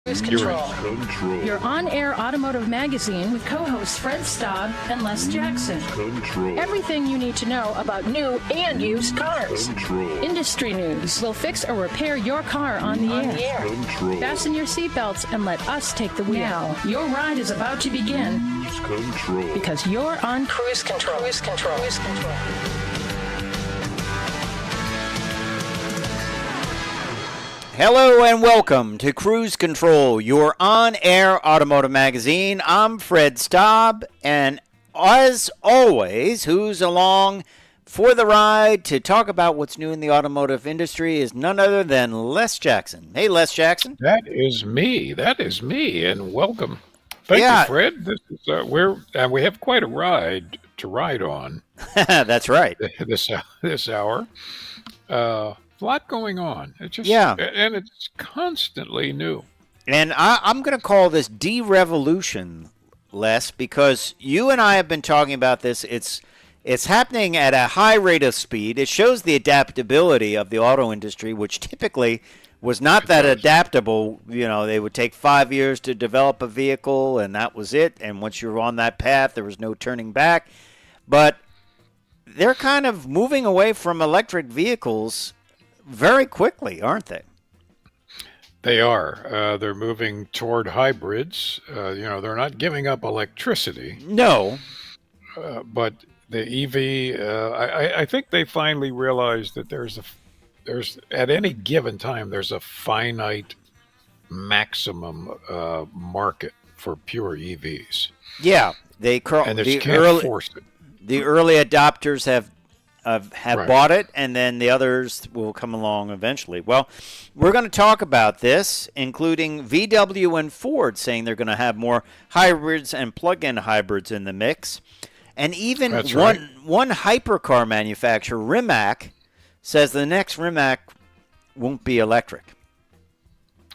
You're in control. Your on-air automotive magazine with co-hosts Fred Staab and Les Jackson. Control. Everything you need to know about new and used cars. Control. Industry news. We'll fix or repair your car on the air. Control. Fasten your seatbelts and let us take the wheel. Now, your ride is about to begin. Control. Because you're on cruise control. Cruise control. Cruise control. Hello and welcome to Cruise Control, your on-air automotive magazine. I'm Fred Staab, and as always, who's along for the ride to talk about what's new in the automotive industry is none other than Les Jackson. Hey, Les Jackson. That is me, and welcome. Thank you, Fred. This is we have quite a ride to ride on. That's right. This hour. A lot going on. It's just, and it's constantly new. And I'm going to call this de-revolution, Les, because you and I have been talking about this. It's happening at a high rate of speed. It shows the adaptability of the auto industry, which typically was not that adaptable. You know, they would take 5 years to develop a vehicle, and that was it. And once you're on that path, there was no turning back. But they're kind of moving away from electric vehicles very quickly, aren't they? They are. They're moving toward hybrids. They're not giving up electricity. No. But the EV, I think they finally realized that there's at any given time, there's a finite maximum market for pure EVs. Yeah. And they can't force it. The early adopters have Right. bought it, and then the others will come along eventually. Well, we're going to talk about this, including VW and Ford saying they're going to have more hybrids and plug-in hybrids in the mix. And even one hypercar manufacturer, Rimac, says the next Rimac won't be electric.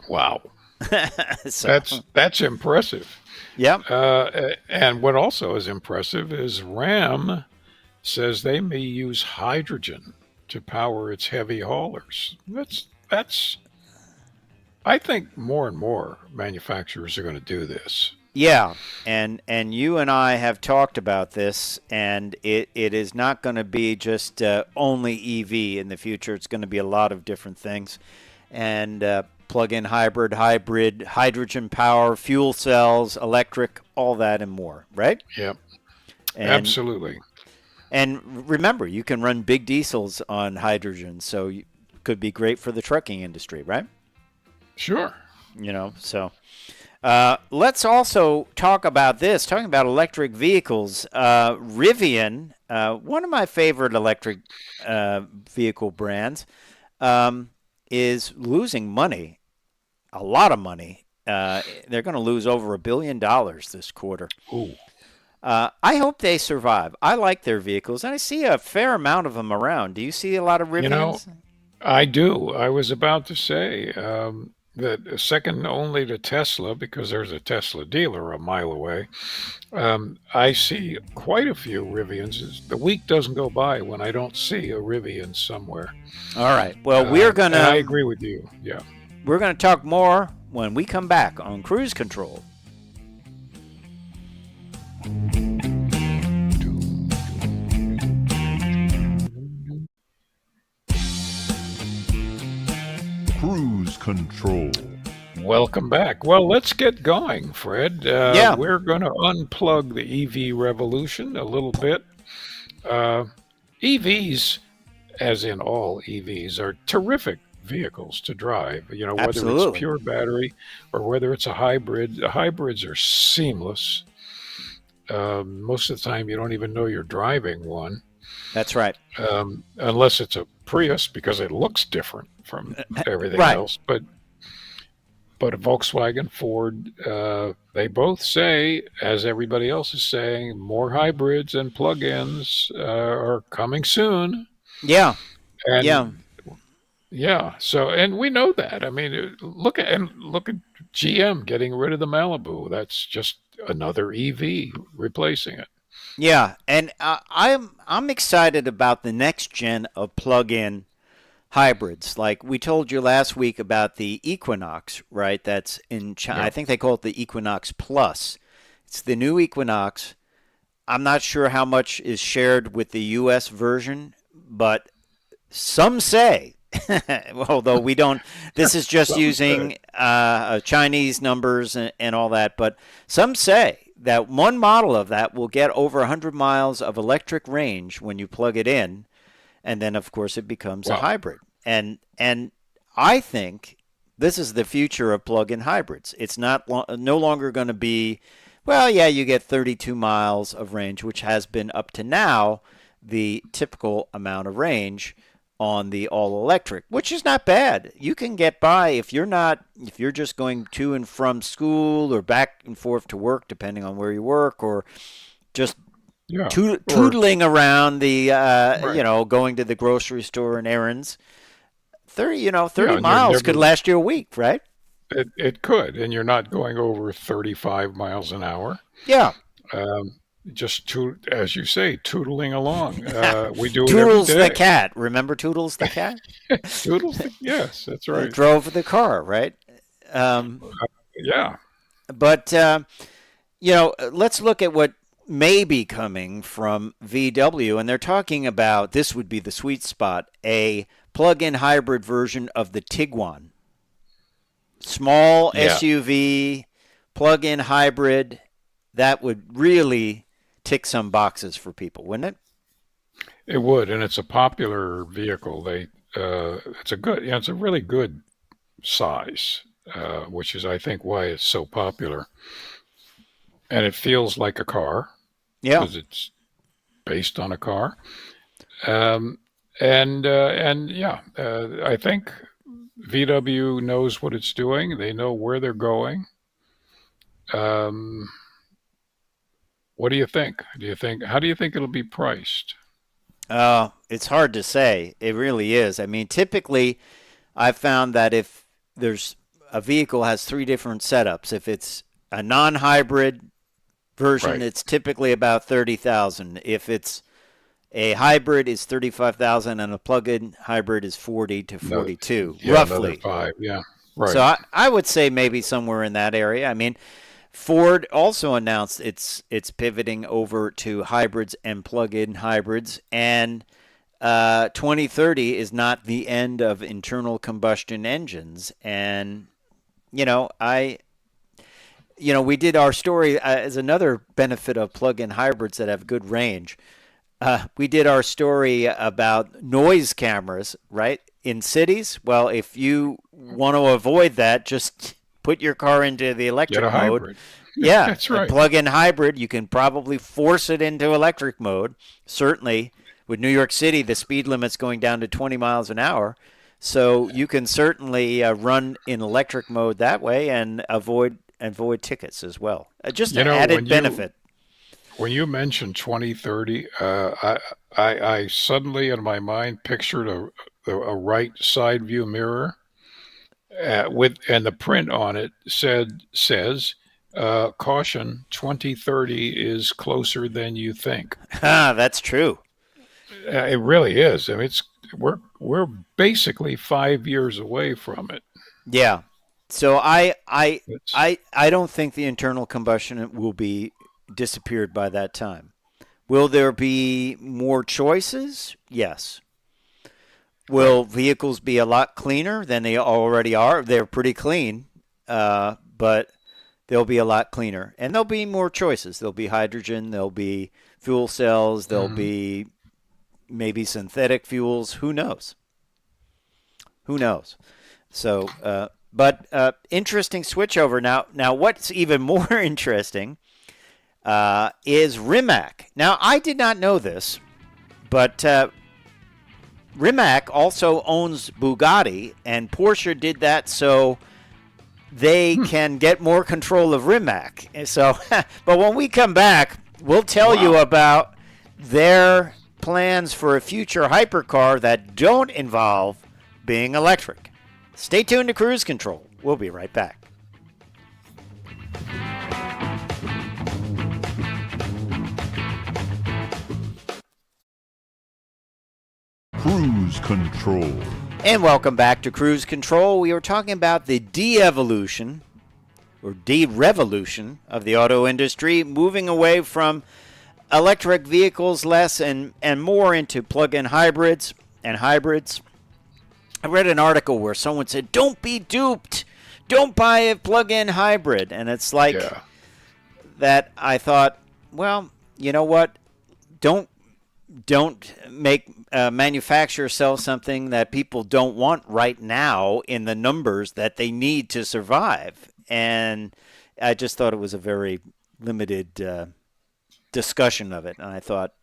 Wow. That's impressive. Yep. And what also is impressive is Ram says they may use hydrogen to power its heavy haulers. That's. I think more and more manufacturers are going to do this. Yeah, and you and I have talked about this, and it is not going to be just only EV in the future. It's going to be a lot of different things, and plug-in hybrid, hydrogen power, fuel cells, electric, all that and more, right? Yep, absolutely. And remember, you can run big diesels on hydrogen, so it could be great for the trucking industry, right? Sure. So let's also talk about this, talking about electric vehicles. Rivian, one of my favorite electric vehicle brands, is losing money, a lot of money. They're going to lose over $1 billion this quarter. Ooh. I hope they survive. I like their vehicles, and I see a fair amount of them around. Do you see a lot of Rivians? I do. I was about to say that second only to Tesla, because there's a Tesla dealer a mile away, I see quite a few Rivians. The week doesn't go by when I don't see a Rivian somewhere. All right. Well, we're going to... I agree with you, yeah. We're going to talk more when we come back on Cruise Control. Cruise Control. Welcome back. Well, let's get going, Fred. We're going to unplug the EV revolution a little bit. EVs, as in all EVs, are terrific vehicles to drive. Whether Absolutely. It's pure battery or whether it's a hybrid. The hybrids are seamless. Most of the time, you don't even know you're driving one. That's right. Unless it's a Prius, because it looks different from everything else. But a Volkswagen, Ford, they both say, as everybody else is saying, more hybrids and plug-ins are coming soon. Yeah. Yeah. So, and we know that. I mean, look at GM getting rid of the Malibu. That's just another EV replacing it. Yeah, and I'm excited about the next gen of plug-in hybrids. Like we told you last week about the Equinox, right? That's in China. Yeah. I think they call it the Equinox Plus. It's the new Equinox. I'm not sure how much is shared with the U.S. version, but some say, although we don't, this is just using Chinese numbers and all that, but some say that one model of that will get over 100 miles of electric range when you plug it in, and then, of course, it becomes a hybrid. And I think this is the future of plug-in hybrids. It's no longer going to be, well, yeah, you get 32 miles of range, which has been up to now the typical amount of range on the all-electric, which is not bad. You can get by if you're just going to and from school or back and forth to work, depending on where you work, or just tootling around the, going to the grocery store and errands. 30 miles could last you a week, right? It could, and you're not going over 35 miles an hour. Yeah. Just as you say, tootling along. We do it Toodles every day. the cat. Remember Toodles the cat? Toodles, yes, that's right. Drove the car, right? Yeah. But let's look at what may be coming from VW, and they're talking about, this would be the sweet spot, a plug-in hybrid version of the Tiguan. Small SUV, plug-in hybrid, that would really tick some boxes for people, wouldn't it? It would, and it's a popular vehicle. It's a really good size, which is, I think, why it's so popular. And it feels like a car, because it's based on a car. I think VW knows what it's doing. They know where they're going. What do you think? How do you think it'll be priced? It's hard to say. It really is. I mean, typically, I've found that if there's a vehicle has three different setups, if it's a non-hybrid version, it's typically about $30,000. If it's a hybrid, it's $35,000, and a plug-in hybrid is $40,000 to $42,000, roughly. $5,000, yeah, right. So I would say maybe somewhere in that area. I mean, Ford also announced it's pivoting over to hybrids and plug-in hybrids, and 2030 is not the end of internal combustion engines. And we did our story as another benefit of plug-in hybrids that have good range. We did our story about noise cameras, right, in cities. Well, if you want to avoid that, just put your car into the electric mode. Hybrid. Yeah, that's right. Plug-in hybrid, you can probably force it into electric mode. Certainly, with New York City, the speed limit's going down to 20 miles an hour. So you can certainly run in electric mode that way and avoid tickets as well. Just an added benefit. When you mentioned 2030, I suddenly in my mind pictured a right side view mirror and the print on it says caution, 2030 is closer than you think. That's true. It really is. I mean, we're basically 5 years away from it. Yeah. So I don't think the internal combustion will be disappeared by that time. Will there be more choices? Yes. Will vehicles be a lot cleaner than they already are? They're pretty clean, but they'll be a lot cleaner. And there'll be more choices. There'll be hydrogen. There'll be fuel cells. There'll be maybe synthetic fuels. Who knows? So, but interesting switchover. Now, what's even more interesting is Rimac. Now, I did not know this, but Rimac also owns Bugatti, and Porsche did that so they can get more control of Rimac. So, but when we come back, we'll tell you about their plans for a future hypercar that don't involve being electric. Stay tuned to Cruise Control. We'll be right back. Cruise Control. And welcome back to Cruise Control. We were talking about the de-evolution or de-revolution of the auto industry, moving away from electric vehicles less and more into plug-in hybrids and hybrids. I read an article where someone said, don't be duped. Don't buy a plug-in hybrid. And it's like that. I thought, well, you know what? Don't make manufacturer sell something that people don't want right now in the numbers that they need to survive. And I just thought it was a very limited discussion of it. And I thought,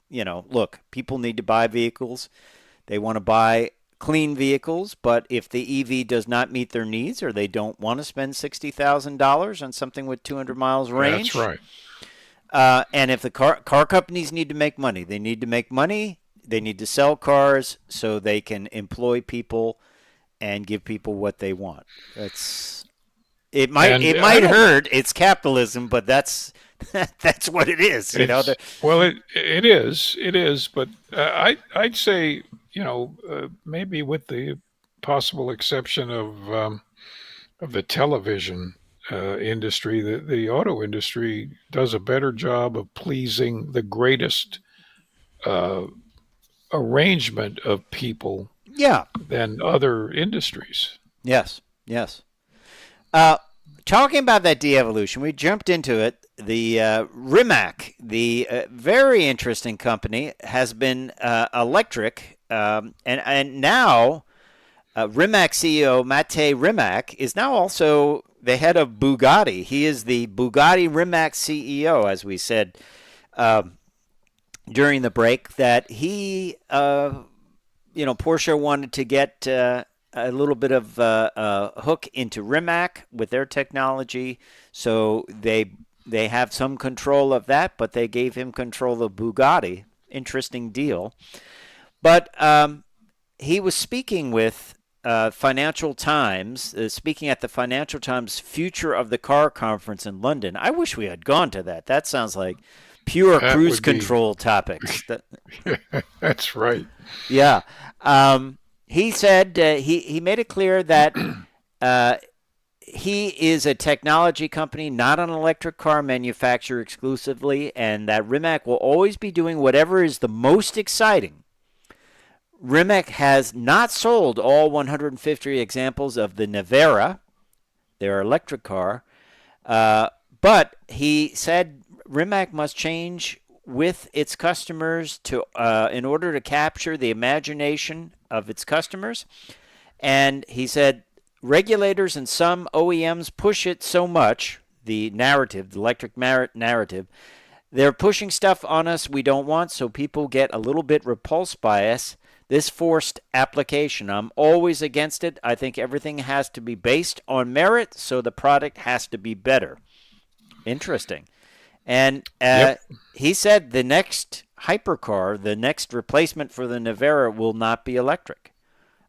look, people need to buy vehicles. They want to buy clean vehicles, but if the EV does not meet their needs or they don't want to spend $60,000 on something with 200 miles range. That's right. And if the car companies need to make money, they need to make money. They need to sell cars so they can employ people and give people what they want. It might hurt. It's capitalism, but that's what it is. Well, it is. But I'd say maybe with the possible exception of the television industry, the auto industry does a better job of pleasing the greatest arrangement of people than other industries. Yes. Talking about that de-evolution, we jumped into it. The Rimac, the very interesting company, has been electric, and now Rimac CEO Mate Rimac is now also the head of Bugatti. He is the Bugatti Rimac CEO, as we said during the break, that he, Porsche wanted to get a little bit of a hook into Rimac with their technology, so they have some control of that, but they gave him control of Bugatti. Interesting deal. But he was speaking with Financial Times, speaking at the Financial Times Future of the Car conference in London. I wish we had gone to that. That sounds like pure cruise control topics. That's right. Yeah. He said he made it clear that he is a technology company, not an electric car manufacturer exclusively, and that Rimac will always be doing whatever is the most exciting. Rimac has not sold all 150 examples of the Nevera, their electric car, but he said Rimac must change with its customers to in order to capture the imagination of its customers. And he said regulators and some OEMs push it so much, the narrative, the electric narrative, they're pushing stuff on us we don't want, so people get a little bit repulsed by us. This forced application, I'm always against it. I think everything has to be based on merit, so the product has to be better. Interesting. And he said the next hypercar, the next replacement for the Nevera, will not be electric.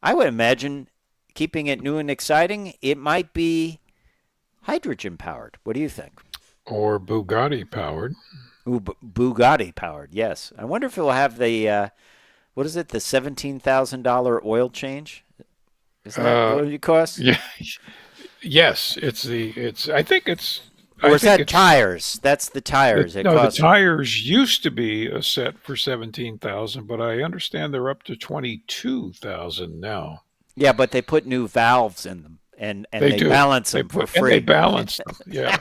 I would imagine, keeping it new and exciting, it might be hydrogen powered. What do you think? Or Bugatti powered. Ooh, Bugatti powered, yes. I wonder if it will have the, what is it, the $17,000 oil change? Isn't that what it costs? Yeah. Yes, I think it's. Or is that tires? That's the tires. The tires used to be a set for $17,000, but I understand they're up to $22,000 now. Yeah, but they put new valves in them, and they balance them for free. And they balance them. Yeah,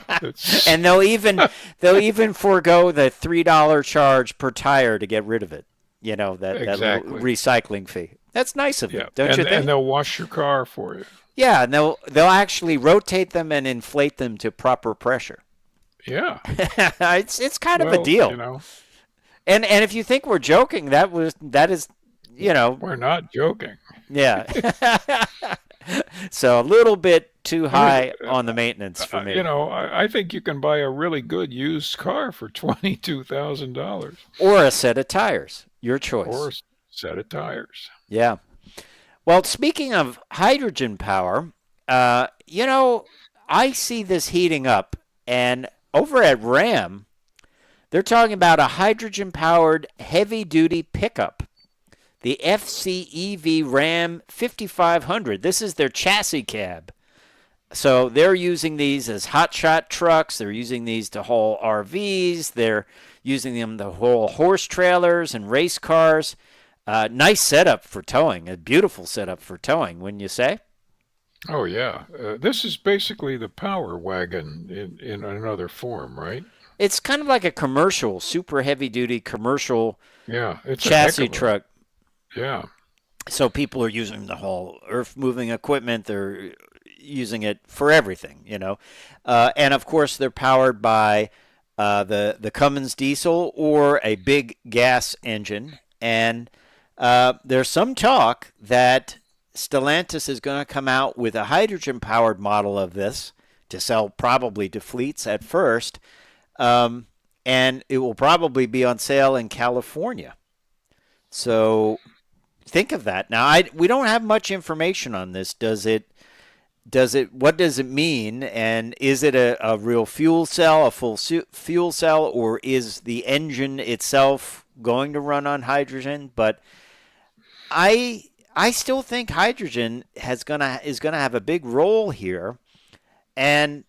and they'll even forego the $3 charge per tire to get rid of it. That recycling fee. That's nice of them, don't you think? And they'll wash your car for you. Yeah, and they'll actually rotate them and inflate them to proper pressure. Yeah, it's kind of a deal. And if you think we're joking, that is. We're not joking. Yeah. So a little bit too high on the maintenance for me. I think you can buy a really good used car for $22,000. Or a set of tires. Your choice. Or a set of tires. Yeah. Well, speaking of hydrogen power, I see this heating up. And over at Ram, they're talking about a hydrogen-powered heavy-duty pickup the FCEV Ram 5500. This is their chassis cab. So they're using these as hotshot trucks. They're using these to haul RVs. They're using them to haul horse trailers and race cars. Nice setup for towing. A beautiful setup for towing, wouldn't you say? Oh yeah, this is basically the Power Wagon in another form, right? It's kind of like a commercial, super heavy-duty commercial Yeah, it's chassis truck. Yeah. So people are using the whole earth-moving equipment. They're using it for everything, and of course they're powered by the Cummins diesel or a big gas engine. And there's some talk that Stellantis is going to come out with a hydrogen-powered model of this to sell probably to fleets at first, and it will probably be on sale in California. So think of that. Now, we don't have much information on this. What does it mean? And is it a real fuel cell, a full fuel cell, or is the engine itself going to run on hydrogen? But I still think hydrogen is gonna have a big role here. And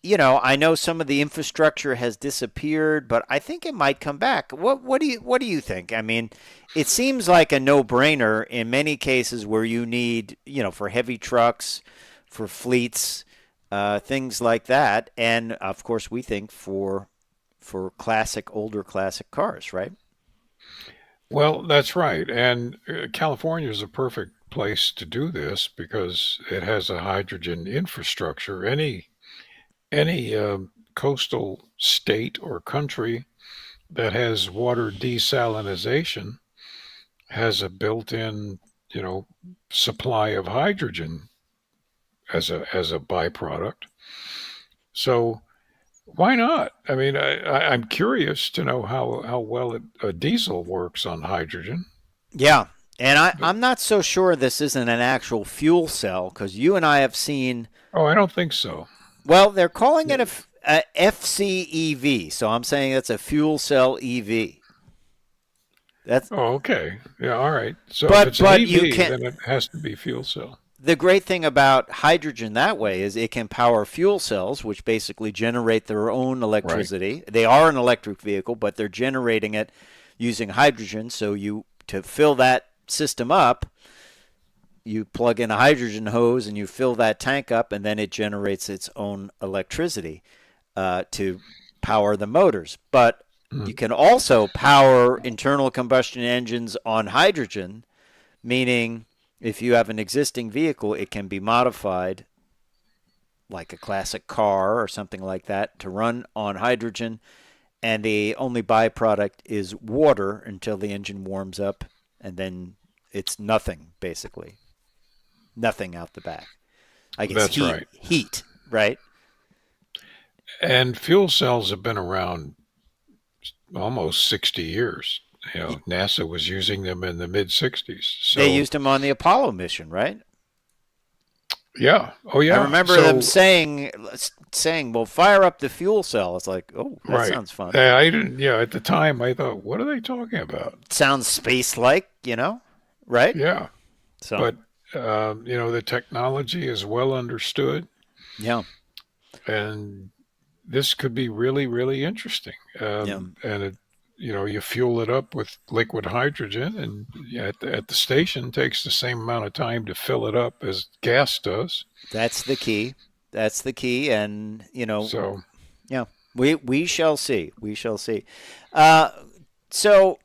I know some of the infrastructure has disappeared, but I think it might come back. What do you think? I mean, it seems like a no-brainer in many cases where you need, for heavy trucks, for fleets, things like that, and of course we think for older classic cars, right? Well, that's right. And California is a perfect place to do this because it has a hydrogen infrastructure. Any coastal state or country that has water desalination has a built-in, supply of hydrogen as a byproduct. So why not? I mean, I'm curious to know how well a diesel works on hydrogen. Yeah, and I'm not so sure this isn't an actual fuel cell, because you and I have seen. Oh, I don't think so. Well, they're calling it a FCEV, so I'm saying it's a fuel cell EV. That's. Oh, okay. Yeah, all right. So but if it's an you EV, can. then it has to be fuel cell. The great thing about hydrogen that way is it can power fuel cells, which basically generate their own electricity. Right. They are an electric vehicle, but they're generating it using hydrogen. So to fill that system up, you plug in a hydrogen hose and you fill that tank up, and then it generates its own electricity to power the motors. But you can also power internal combustion engines on hydrogen, meaning if you have an existing vehicle, it can be modified like a classic car or something like that to run on hydrogen, and the only byproduct is water until the engine warms up, and then it's nothing, basically. Nothing out the back. I guess that's right. Heat, right? And fuel cells have been around almost 60 years. NASA was using them in the mid-'60s. So, they used them on the Apollo mission, right? Yeah. Oh, yeah. I remember them saying, well, fire up the fuel cell. It's like, oh, that sounds fun. I didn't. Yeah, at the time, I thought, what are they talking about? Sounds space-like, right? Yeah. So, but, the technology is well understood. Yeah. And this could be really, really interesting. And you fuel it up with liquid hydrogen, and at the station, it takes the same amount of time to fill it up as gas does. That's the key. And So yeah, we shall see. We shall see. So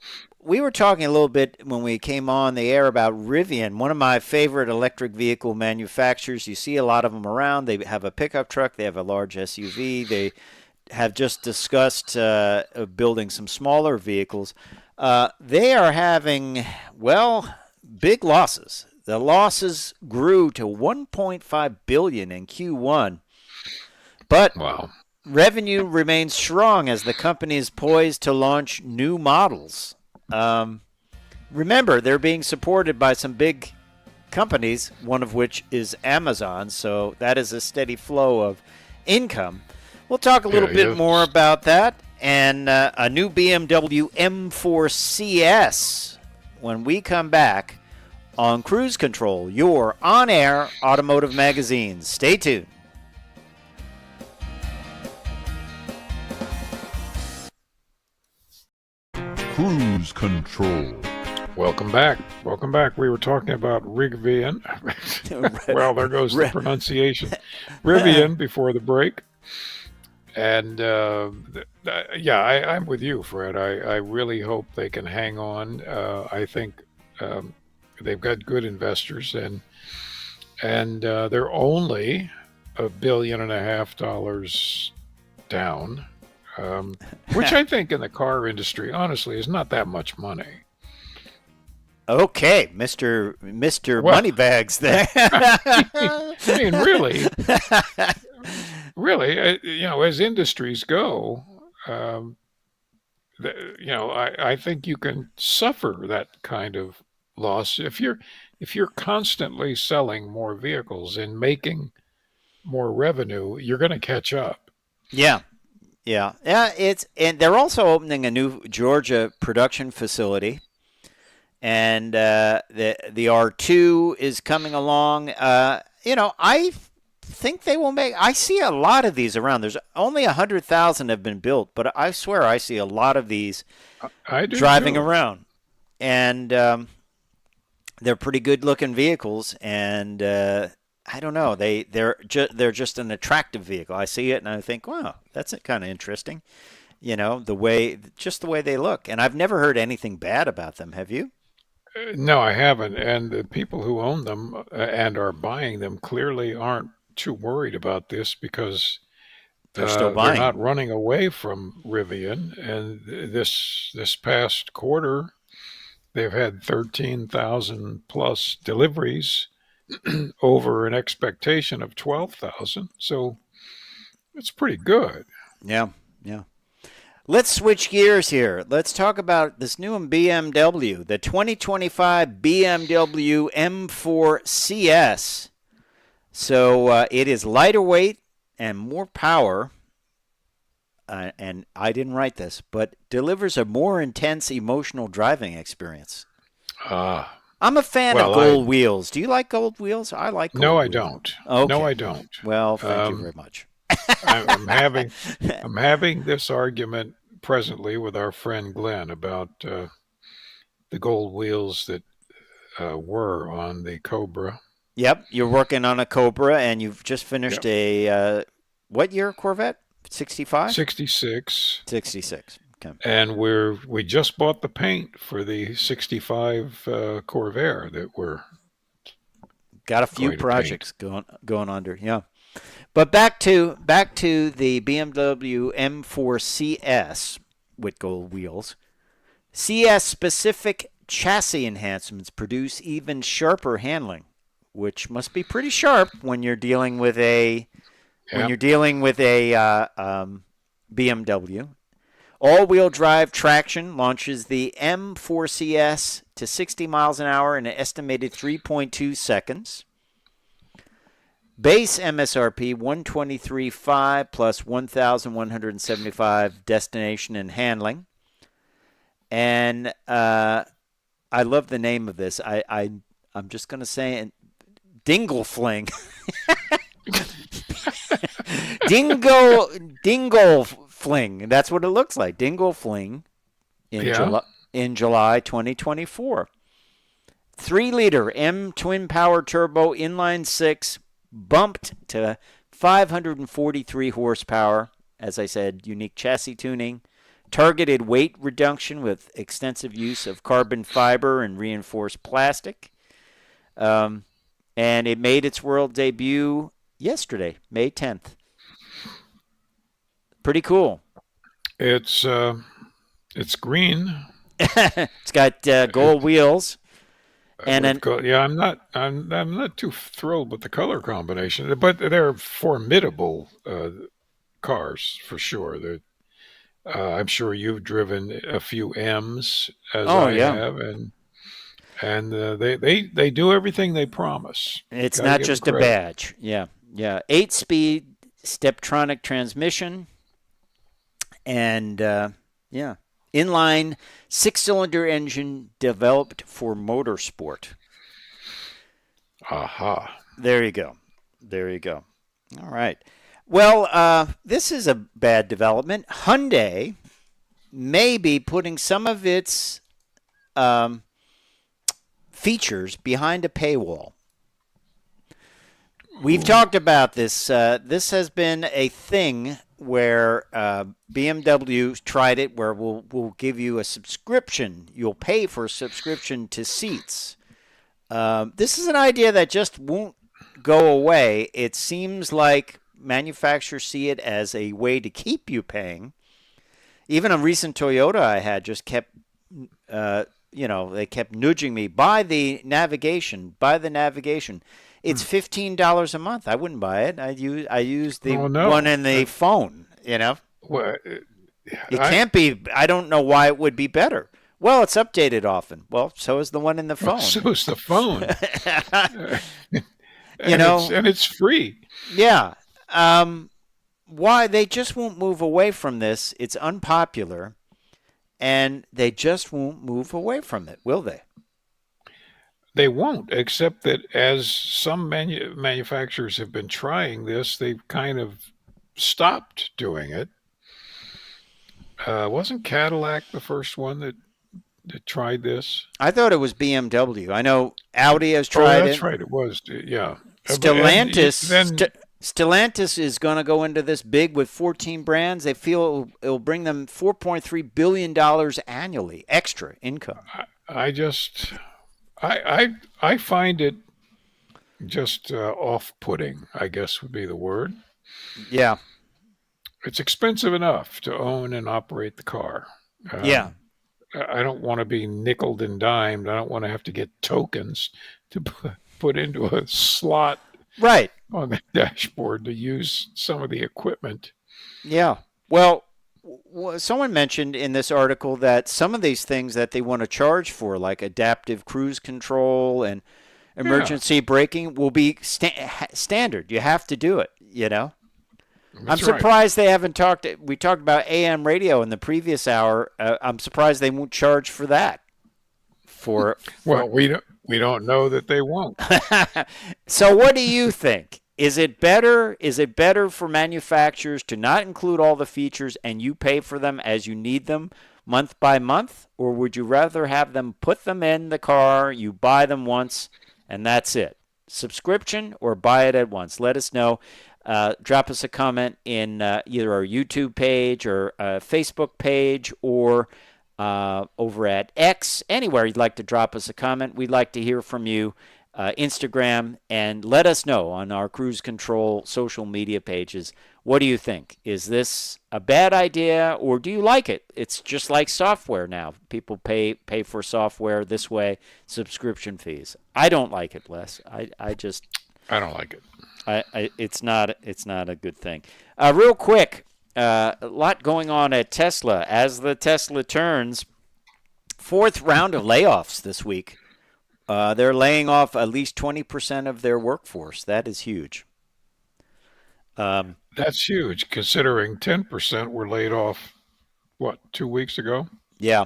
we were talking a little bit when we came on the air about Rivian, one of my favorite electric vehicle manufacturers. You see a lot of them around. They have a pickup truck. They have a large SUV. They have just discussed building some smaller vehicles. They are having, big losses. The losses grew to $1.5 billion in Q1. But revenue remains strong as the company is poised to launch new models. Remember, they're being supported by some big companies, one of which is Amazon. So that is a steady flow of income. We'll talk a little bit more about that, and a new BMW M4 CS when we come back on Cruise Control, your on-air automotive magazine. Stay tuned. Cruise Control. Welcome back. Welcome back. We were talking about Rivian. Well, there goes the pronunciation. Rivian before the break. And yeah, I'm with you, Fred. I really hope they can hang on. I think they've got good investors, and they're only $1.5 billion down, which I think in the car industry, honestly, is not that much money. Okay, Mr. Well, Moneybags there. I mean, really, as industries go, I think you can suffer that kind of loss if you're constantly selling more vehicles and making more revenue. You're going to catch up. Yeah. And they're also opening a new Georgia production facility. And the R2 is coming along. I think they will make. I see a lot of these around. There's only 100,000 have been built, but I swear I see a lot of these driving around. And they're pretty good-looking vehicles. And I don't know, they're just an attractive vehicle. I see it and I think, wow, that's kind of interesting. The way they look. And I've never heard anything bad about them. Have you? No, I haven't. And the people who own them and are buying them clearly aren't too worried about this because they're still buying. They're not running away from Rivian. And this past quarter, they've had 13,000 plus deliveries over an expectation of 12,000. So it's pretty good. Yeah. Let's switch gears here. Let's talk about this new BMW, the 2025 BMW M4 CS. So it is lighter weight and more power, and I didn't write this, but delivers a more intense emotional driving experience. I'm a fan of gold wheels. Do you like gold wheels? I like gold wheels. No, I don't. Okay. No, I don't. Well, thank you very much. I'm having this argument presently with our friend Glenn about the gold wheels that were on the Cobra. Yep, you're working on a Cobra, and you've just finished a what year Corvette? 65? 66. 66. Okay. And we just bought the paint for the 65 Corvair that we're got a few projects going under. Yeah. But back to the BMW M4 CS with gold wheels. CS specific chassis enhancements produce even sharper handling, which must be pretty sharp when you're dealing with a BMW. All-wheel drive traction launches the M4 CS to 60 miles an hour in an estimated 3.2 seconds. Base MSRP $123,500 plus $1,175 destination and handling. And I love the name of this. I'm just going to say Dingle Fling. Dingle Fling. That's what it looks like. Dingle Fling in July 2024. 3-liter M twin power turbo inline 6 bumped to 543 horsepower. As I said, unique chassis tuning, targeted weight reduction with extensive use of carbon fiber and reinforced plastic. And it made its world debut yesterday, May 10th. Pretty cool. It's green. It's got gold wheels. And I'm not too thrilled with the color combination, but they're formidable cars for sure. I'm sure you've driven a few M's as I have, and they do everything they promise. It's not just a badge. Yeah. 8-speed Steptronic transmission, and Inline six-cylinder engine developed for motorsport. Aha. There you go. There you go. All right. Well, this is a bad development. Hyundai may be putting some of its features behind a paywall. We've talked about this. This has been a thing where BMW tried it, where we'll give you a subscription. You'll pay for a subscription to seats. This is an idea that just won't go away. It seems like manufacturers see it as a way to keep you paying. Even a recent Toyota I had just kept, they kept nudging me, buy the navigation. It's $15 a month. I wouldn't buy it. I use the one in the phone. Well, it can't be. I don't know why it would be better. Well, it's updated often. Well, so is the one in the phone. So is the phone. And it's free. Yeah. Why they just won't move away from this? It's unpopular, and they just won't move away from it, will they? They won't, except that as some manufacturers have been trying this, they've kind of stopped doing it. Wasn't Cadillac the first one that tried this? I thought it was BMW. I know Audi has tried it. That's right. It was, yeah. Stellantis is going to go into this big with 14 brands. They feel it'll bring them $4.3 billion annually, extra income. I find it just off-putting, I guess would be the word. Yeah. It's expensive enough to own and operate the car. Yeah. I don't want to be nickeled and dimed. I don't want to have to get tokens to put into a slot right on the dashboard to use some of the equipment. Yeah. Well, someone mentioned in this article that some of these things that they want to charge for, like adaptive cruise control and emergency braking, will be standard. You have to do it, I'm surprised they haven't talked. We talked about AM radio in the previous hour. I'm surprised they won't charge for that. Well, we don't know that they won't. So what do you think? Is it better for manufacturers to not include all the features and you pay for them as you need them month by month? Or would you rather have them put them in the car, you buy them once, and that's it? Subscription or buy it at once? Let us know. Drop us a comment in either our YouTube page or Facebook page or over at X. Anywhere you'd like to drop us a comment. We'd like to hear from you. Instagram, and let us know on our Cruise Control social media pages. What do you think? Is this a bad idea, or do you like it? It's just like software now. People pay for software this way, subscription fees. I don't like it, Les. I don't like it. It's not a good thing. Real quick, a lot going on at Tesla as the Tesla turns. Fourth round of layoffs this week. They're laying off at least 20% of their workforce. That is huge. That's huge, considering 10% were laid off, 2 weeks ago? Yeah.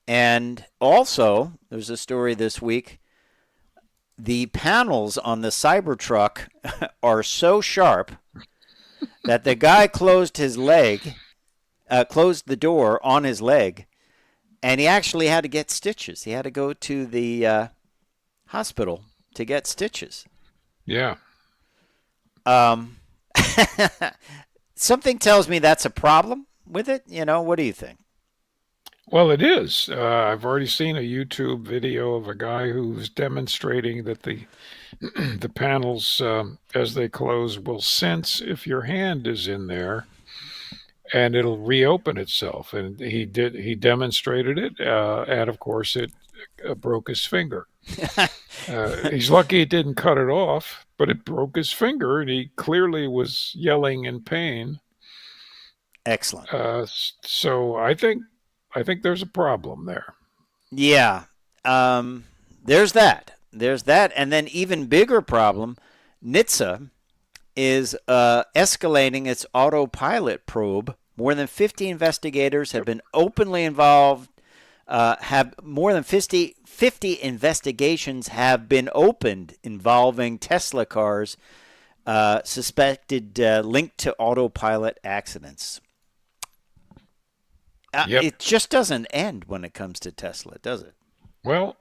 And also, there's a story this week. The panels on the Cybertruck are so sharp that the guy closed the door on his leg, and he actually had to get stitches. He had to go to the hospital to get stitches. Yeah. Something tells me that's a problem with it. What do you think? Well, it is. I've already seen a YouTube video of a guy who's demonstrating that the panels, as they close, will sense if your hand is in there, and it'll reopen itself. And he demonstrated it, and of course it broke his finger. He's lucky it didn't cut it off, but it broke his finger, and he clearly was yelling in pain. Excellent. So I think there's a problem there. Yeah. There's that. And then even bigger problem, NHTSA is escalating its autopilot probe More than 50 investigators have been openly involved. Have more than 50 investigations have been opened involving Tesla cars suspected linked to autopilot accidents. It just doesn't end when it comes to Tesla, does it? Well,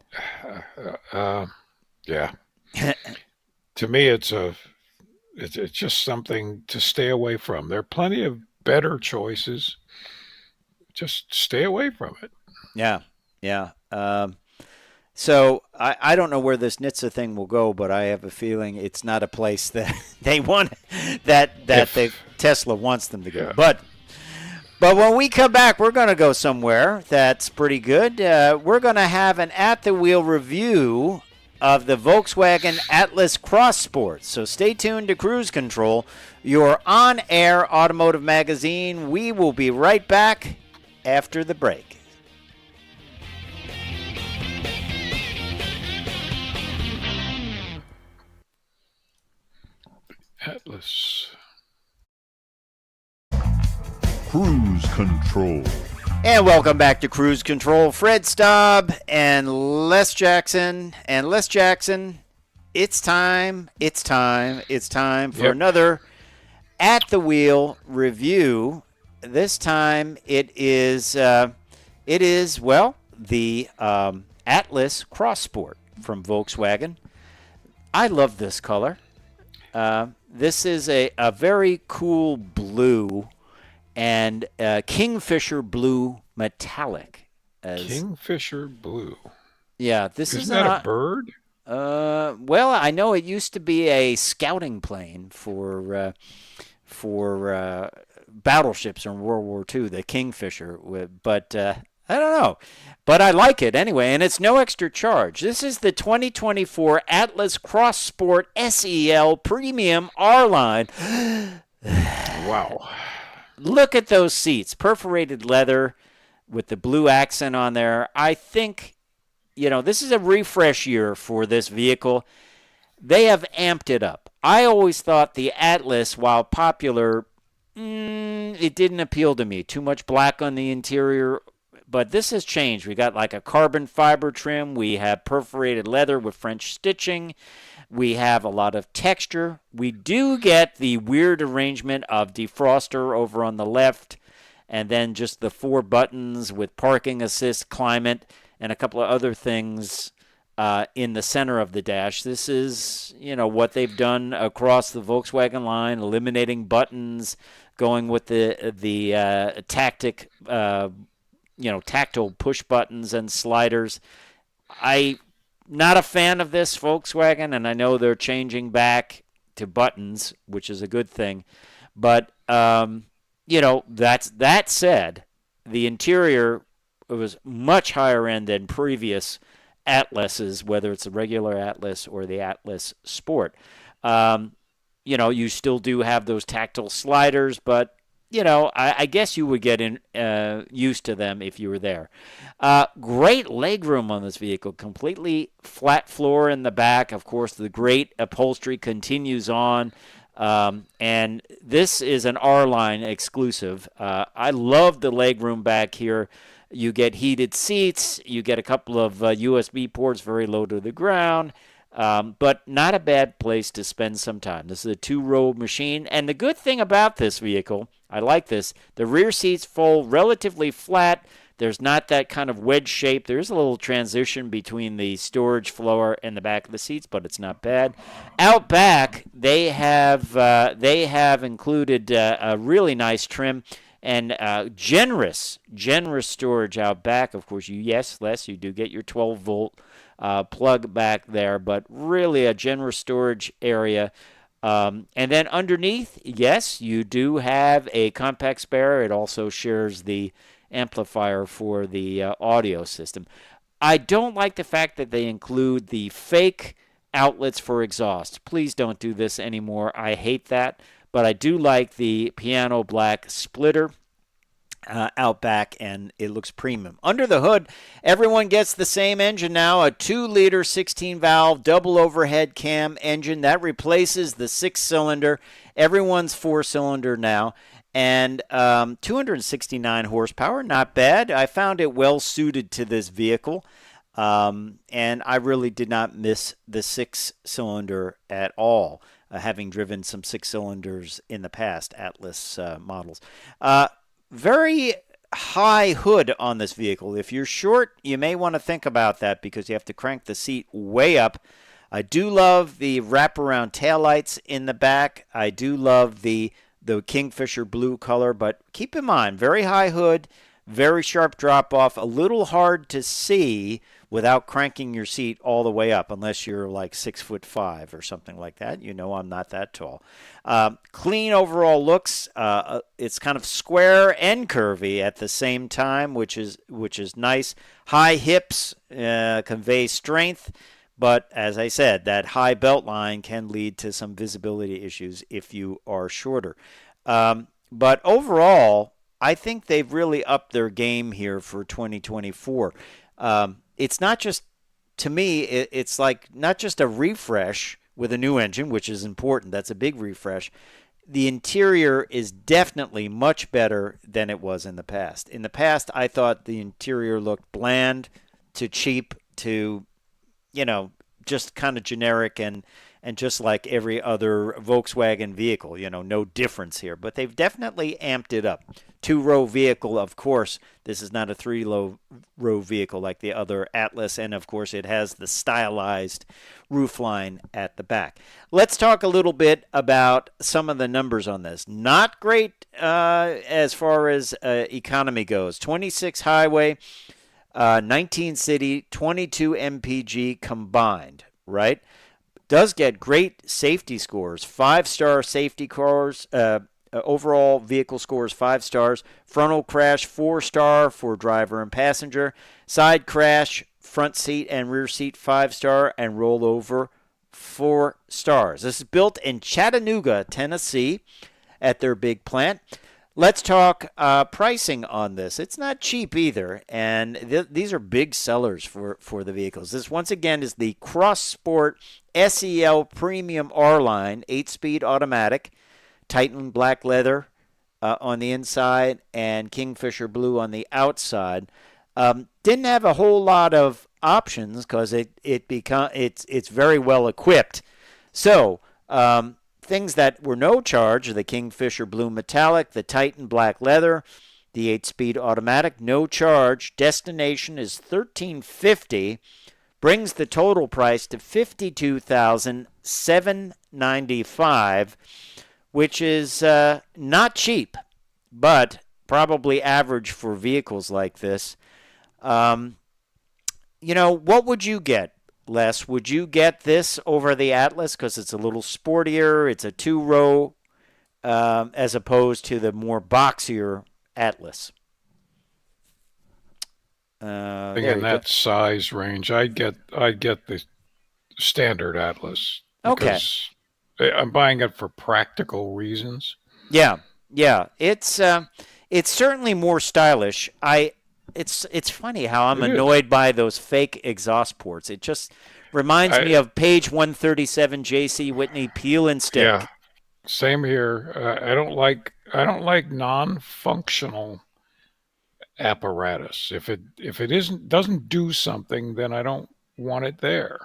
yeah. To me, it's just something to stay away from. There are plenty of better choices. Just stay away from it. Yeah. So I don't know where this NHTSA thing will go, but I have a feeling it's not a place that they want Tesla wants them to go. Yeah. But when we come back, we're going to go somewhere that's pretty good. We're going to have an at-the-wheel review of the Volkswagen Atlas Cross Sport. So stay tuned to Cruise Control, your on-air automotive magazine. We will be right back after the break. Atlas. Cruise Control. And welcome back to Cruise Control. Fred Staab and Les Jackson. And Les Jackson, it's time for another At the Wheel review. This time it is the Atlas Cross Sport from Volkswagen. I love this color. This is a very cool blue and Kingfisher blue metallic. Kingfisher blue. Yeah, this Isn't that a bird? Well, I know it used to be a scouting plane for battleships in World War II, the Kingfisher. But I don't know. But I like it anyway, and it's no extra charge. This is the 2024 Atlas Cross Sport SEL Premium R-Line. Wow. Look at those seats, perforated leather with the blue accent on there. I think, this is a refresh year for this vehicle. They have amped it up. I always thought the Atlas, while popular, it didn't appeal to me. Too much black on the interior. But this has changed. We got like a carbon fiber trim. We have perforated leather with French stitching. We have a lot of texture. We do get the weird arrangement of defroster over on the left, and then just the 4 buttons with parking assist, climate, and a couple of other things in the center of the dash. This is, what they've done across the Volkswagen line, eliminating buttons, going with the tactile push buttons and sliders. Not a fan of this Volkswagen, and I know they're changing back to buttons, which is a good thing. But, that said, the interior was much higher end than previous Atlases, whether it's the regular Atlas or the Atlas Sport. You still do have those tactile sliders, but I guess you would get used to them if you were there. Great legroom on this vehicle. Completely flat floor in the back. Of course, the great upholstery continues on. And this is an R-Line exclusive. I love the legroom back here. You get heated seats. You get a couple of USB ports very low to the ground. But not a bad place to spend some time. This is a 2-row machine. And the good thing about this vehicle, I like this, the rear seats fold relatively flat. There's not that kind of wedge shape. There's a little transition between the storage floor and the back of the seats, but it's not bad. Out back, they have included a really nice trim and generous storage out back. Of course, you do get your 12-volt plug back there, but really a generous storage area. And then underneath, yes, you do have a compact spare. It also shares the amplifier for the audio system. I don't like the fact that they include the fake outlets for exhaust. Please don't do this anymore. I hate that. But I do like the piano black splitter out back, and it looks premium. Under the hood, everyone gets the same engine now, a 2-liter 16-valve double overhead cam engine that replaces the 6-cylinder. Everyone's 4-cylinder now. and 269 horsepower, not bad. I found it well suited to this vehicle, and I really did not miss the 6-cylinder at all, having driven some 6-cylinders in the past, Atlas models. Very high hood on this vehicle. If you're short, you may want to think about that because you have to crank the seat way up. I do love the wraparound taillights in the back. I do love the Kingfisher blue color, but keep in mind, very high hood, very sharp drop off, a little hard to see without cranking your seat all the way up, unless you're like 6'5" or something like that. You know I'm not that tall. Clean overall looks. It's kind of square and curvy at the same time, which is nice. High hips convey strength, but as I said, that high belt line can lead to some visibility issues if you are shorter. But overall, I think they've really upped their game here for 2024. It's not just, to me, it's like not just a refresh with a new engine, which is important. That's a big refresh. The interior is definitely much better than it was in the past. In the past, I thought the interior looked bland to cheap to, just kind of generic and just like every other Volkswagen vehicle, no difference here. But they've definitely amped it up. 2-row vehicle, of course. This is not a 3-row vehicle like the other Atlas, and of course it has the stylized roofline at the back. Let's talk a little bit about some of the numbers on this. Not great as far as economy goes. 26 highway, 19 city, 22 MPG combined, right? Does get great safety scores, 5-star safety scores. Overall vehicle scores 5 stars. Frontal crash 4-star for driver and passenger. Side crash, front seat and rear seat 5-star, and rollover 4 stars. This is built in Chattanooga, Tennessee, at their big plant. Let's talk pricing on this. It's not cheap either, and these are big sellers for the vehicles. This, once again, is the Cross Sport SEL Premium R-Line 8-speed automatic, Titan black leather on the inside, and Kingfisher blue on the outside. Didn't have a whole lot of options because it's very well equipped. So things that were no charge are the Kingfisher blue metallic, the Titan black leather, the 8-speed automatic, no charge. Destination is $1,350, brings the total price to $52,795, which is not cheap, but probably average for vehicles like this. What would you get, Les? Would you get this over the Atlas because it's a little sportier, it's a 2-row, as opposed to the more boxier Atlas? In that size range, I'd get the standard Atlas. Okay. I'm buying it for practical reasons. Yeah. It's certainly more stylish. It's funny how I'm annoyed by those fake exhaust ports. It just reminds me of page 137 J.C. Whitney peel and stick. Yeah, same here. I don't like non-functional apparatus. If it doesn't do something, then I don't want it there.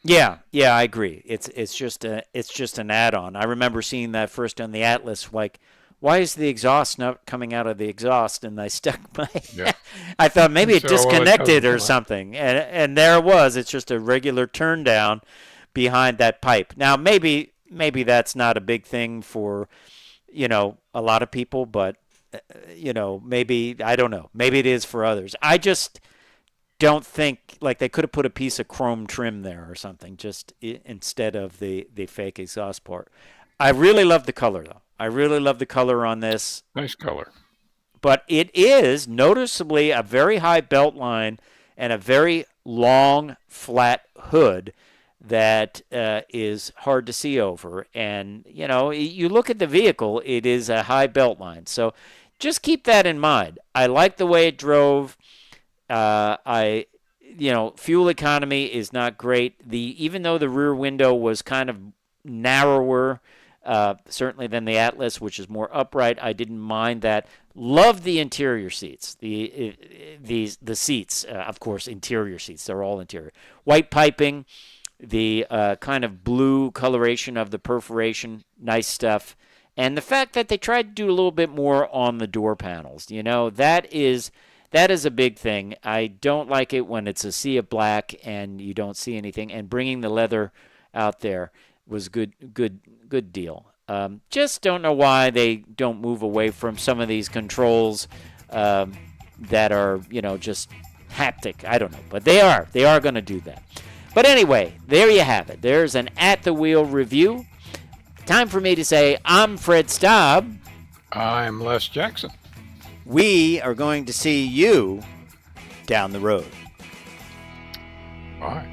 Yeah, I agree. It's just an add-on. I remember seeing that first on the Atlas. Like, why is the exhaust not coming out of the exhaust? And I stuck my. Yeah. I thought maybe it disconnected or something, and there it was. It's just a regular turn down behind that pipe. Now maybe that's not a big thing for a lot of people, but maybe I don't know. Maybe it is for others. I just don't think, like, they could have put a piece of chrome trim there or something just instead of the fake exhaust port. I really love the color, though. I really love the color on this. Nice color. But it is noticeably a very high belt line and a very long, flat hood that is hard to see over. And, you look at the vehicle, it is a high belt line. So just keep that in mind. I like the way it drove. Fuel economy is not great. Even though the rear window was kind of narrower certainly than the Atlas, which is more upright. I didn't mind that. Love the interior seats. The seats, of course, interior seats. They're all interior. White piping, the kind of blue coloration of the perforation, nice stuff. And the fact that they tried to do a little bit more on the door panels, that is a big thing. I don't like it when it's a sea of black and you don't see anything. And bringing the leather out there was good deal. Just don't know why they don't move away from some of these controls that are, just haptic. I don't know, but they are going to do that. But anyway, there you have it. There's an At the Wheel review. Time for me to say, I'm Fred Staab. I'm Les Jackson. We are going to see you down the road. Bye.